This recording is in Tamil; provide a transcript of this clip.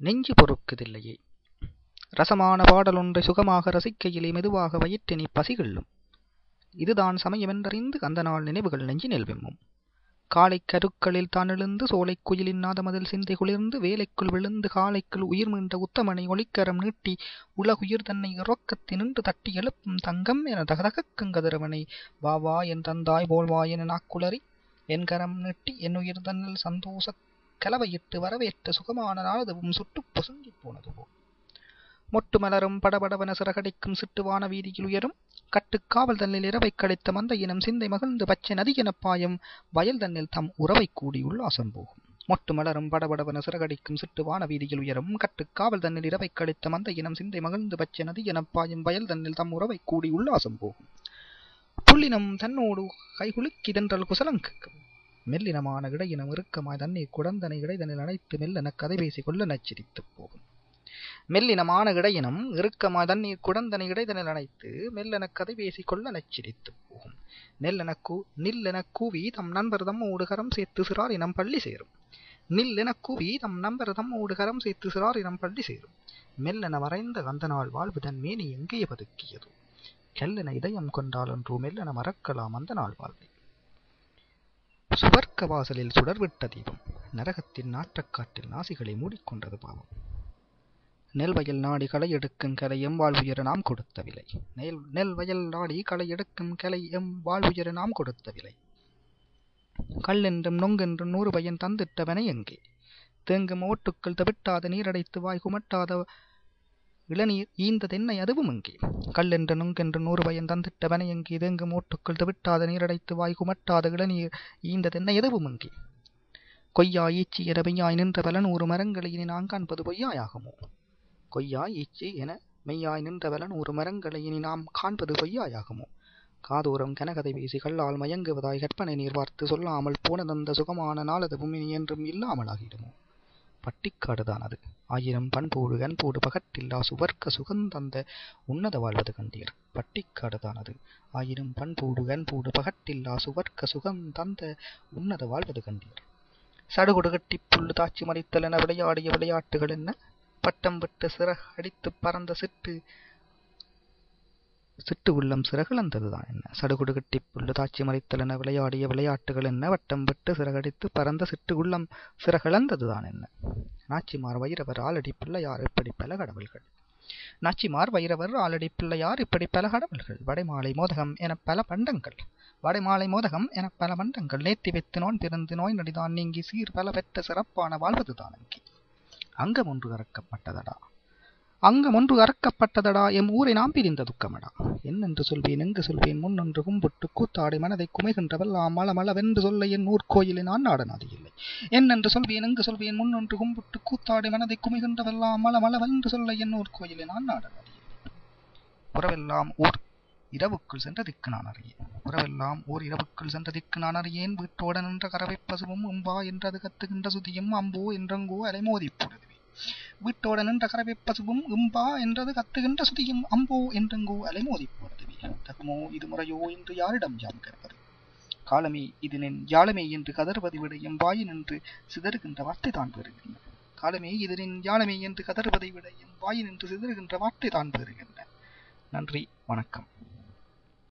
நெஞ்சு பொறுக்குதில்லையே. ரசமான பாடலொன்றை சுகமாக ரசிக்கையிலே மெதுவாக வயிற்றினி பசிகொள்ளும். இதுதான் சமயமென்றறிந்து கந்தநாள் நினைவுகள் நெஞ்சினில் விம்மும். காலைக் கருக்களில் தான் எழுந்து சோலைக் குயிலின் நாதமதில் சிந்தை குளிர்ந்து வேலைக்குள் விழுந்து காலைக்குள் உயிர் மீண்ட உத்தமனை ஒளிக்கரம் நீட்டி உலகுயிர் தன்னை இறக்கத்தினின்று தட்டி எழுப்பும் தங்கம் என தகதகக்குங் கதிரவனை வா வா என் தந்தாய் போல்வா என நாக்குளறி என் கரம் நீட்டி என் உயிர் தன்னில் சந்தோஷக் கலவையிட்டு வரவேற்ற சுகமான நாளதுவும் சுட்டுப் பொசுங்கிப் போனதுவோ. மொட்டு மலரும் படபடவன சிறகடிக்கும் சிட்டுவான வீதியில் உயரும் கட்டுக்காவல் தன்னில் இரவைக் கழித்த மந்த இனம் சிந்தை மகிழ்ந்து பச்சை நதியெனப் பாயும் வயல் தன்னில் தம் உறவைக் கூடி உல்லாசம் போகும். மொட்டு மலரும் படபடவன சிறகடிக்கும் சிட்டுவான வீதியில் உயரும் கட்டுக்காவல் தன்னில் இரவைக் கழித்த மந்த இனம் சிந்தை மகிழ்ந்து பச்சை நதியெனப் பாயும் வயல் தன்னில் தம் உறவைக் கூடி உல்லாசம் போகும். புள்ளினம் தன்னோடு கைகுலுக்கி தென்றல் குசலங்கேட்கும். மெல்லினமான இடையினம் இறுக்கமாய் தண்ணீர் குடந்தனை இடைதனில் அணைத்து மெல்லென கதை பேசி கொள்ள நச்சிரித்துப் போகும். மெல்லினமான இடையினம் இறுக்கமாய் தண்ணீர் குடந்தனை இடைதனில் அணைத்து மெல்லென கதை பேசி கொள்ள நச்சிரித்துப் போகும். நில்லெனக் கூவி தம் நண்பர் தம்மோடு கரம் சேர்த்து சிறாரினம் பள்ளி சேரும். நில்லெனக் கூவி தம் நண்பர் தம்மோடு கரம் சேர்த்து சிறாரினம் பள்ளி சேரும். மெல்லென வரைந்த கந்தநாள் வாழ்வு தன் மேனி எங்கே பதுக்கியதோ. கெல்லென இதயம் கொண்டால் ஒன்றோ மெல்லென மறக்கலாம் அந்த நாள் வாழ்வை. சுவர்க்க வாசலில் சுடர்விட்ட தீபம் நரகத்தின் நாற்றக்காட்டில் நாசிகளை மூடிக்கொண்டது பாவம். நெல்வயல் நாடி களை எடுக்கும் கலை எம் வாழ்வுயர நாம் கொடுத்த விலை. நெல்வயல் நாடி களை எடுக்கும் கலை எம் வாழ்வுயர நாம் கொடுத்த விலை. கல்லென்றும் நொங்கென்றும் 100 பையன் தந்திட்டவனை எங்கே. தேங்கும் ஓட்டுக்கள் தவிட்டாத நீரடைத்து வாய் குமட்டாத இளநீர் ஈந்ததென்னை அதுவும் எங்கே. கல்லென்று நொங்கென்று 100 பையன் தந்திட்டவனை எங்கே. தேங்கும் ஓட்டுக்கள் தவிட்டாத நீரடைத்து வாய் குமட்டாத இளநீர் ஈந்ததென்னை அதுவும் எங்கே. கொய்யாய் ஈச்சி என மெய்யாய் நின்ற பல 100 மரங்களை இனி நாம் காண்பது பொய்யாயாகுமோ. கொய்யாய் ஈச்சி என மெய்யாய் நின்ற பல 100 மரங்களை இனி நாம் காண்பது பொய்யாயாகுமோ. காதோரம் கனகதை வீசி கல்லால் மயங்குவதாய் கற்பனை நீர் பார்த்து சொல்லாமல் போனதந்த சுகமான நாளதுவும் இனி என்றும் இல்லாமலாகிடுமோ. பட்டிக்காடுதான் அது 1000 பண்போடு கண்போடு பகட்டில்லா சுவர்க்க சுகந்தந்த உன்னத வாழ்வது கண்டீர். பட்டிக்காடுதான் அது 1000 பண்போடு கண்போடு பகட்டில்லா சுவர்க்க சுகந்தந்த உன்னத வாழ்வது கண்டீர். சடுகுடு கட்டி புல்லு தாச்சி மறித்தல் என விளையாடிய விளையாட்டுகள் என்ன. பட்டம் விட்டு சிறகடித்து பறந்த சிட்டு உள்ளம் சிறகுளந்ததுதான் என்ன. சடுகுடு கட்டி புல்லு தாச்சி மறித்தல் என விளையாடிய விளையாட்டுகள் என்ன. வட்டம் விட்டு சிறகடித்து பறந்த சிட்டு உள்ளம் சிறகுளந்ததுதான் என்ன. நாச்சிமார் வைரவர் ஆலடி பிள்ளையார் இப்படி பல கடவுள்கள். நாச்சிமார் வைரவர் ஆலடி பிள்ளையார் இப்படி பல கடவுள்கள். வடைமாலை மோதகம் என பல பண்டங்கள். வடைமாலை மோதகம் என பல பண்டங்கள். நேர்த்தி வைத்து நோன் திறந்து நோய் நடிதான் நீங்கி சீர் பல பெற்ற சிறப்பான வாழ்வதுதான் அங்கே. அங்கம் ஒன்று அறக்கப்பட்டதடா எம் ஊரை நாம் பிரிந்த துக்கமடா. என்னென்று சொல்வேன் எங்கு சொல்வேன் முன்னொன்று கும்பிட்டு கூத்தாடி மனதை குமைகின்றவெல்லாம் மளமளவென்று சொல்ல என் ஊர்கோயிலை நான் நாடனாது இல்லை. என்னென்று சொல்வேன் எங்கு சொல்வேன் முன்னொன்று கும்பிட்டு கூத்தாடி மனதை குமைகின்றவெல்லாம் மளமளவென்று சொல்ல என் ஊர்கோயிலை நான் நாடனாது இல்லை. உறவெல்லாம் ஓர் இரவுக்குள் சென்ற திக்கு நான் அறியேன். உறவெல்லாம் ஓர் இரவுக்குள் சென்ற திக்கு நான் அறியேன். வீட்டோட நின்ற கறவை பசுவும் உம்பா என்றது கத்துகின்ற சுதியும் அம்போ என்றங்கோ அலைமோதி போடுதுவே. வீட்டோட நின்ற கறவை பசுவும் உம்பா என்றது கத்துகின்ற சுதியும் அம்போ என்றங்கோ அலைமோதி போடுதுவே. தகுமோ இது முறையோ என்று யாரிடம் யாம் கேட்பது. காலமே இது நின் யாழமே என்று கதறுவதை விட எம் வாயின் என்று சிதறுகின்ற வார்த்தை தான் பெறுகின்றன. காலமே இது நின் யாழமே என்று கதறுவதை விட எம் வாயின் என்று சிதறுகின்ற வார்த்தை தான் பெறுகின்றன. நன்றி, வணக்கம்.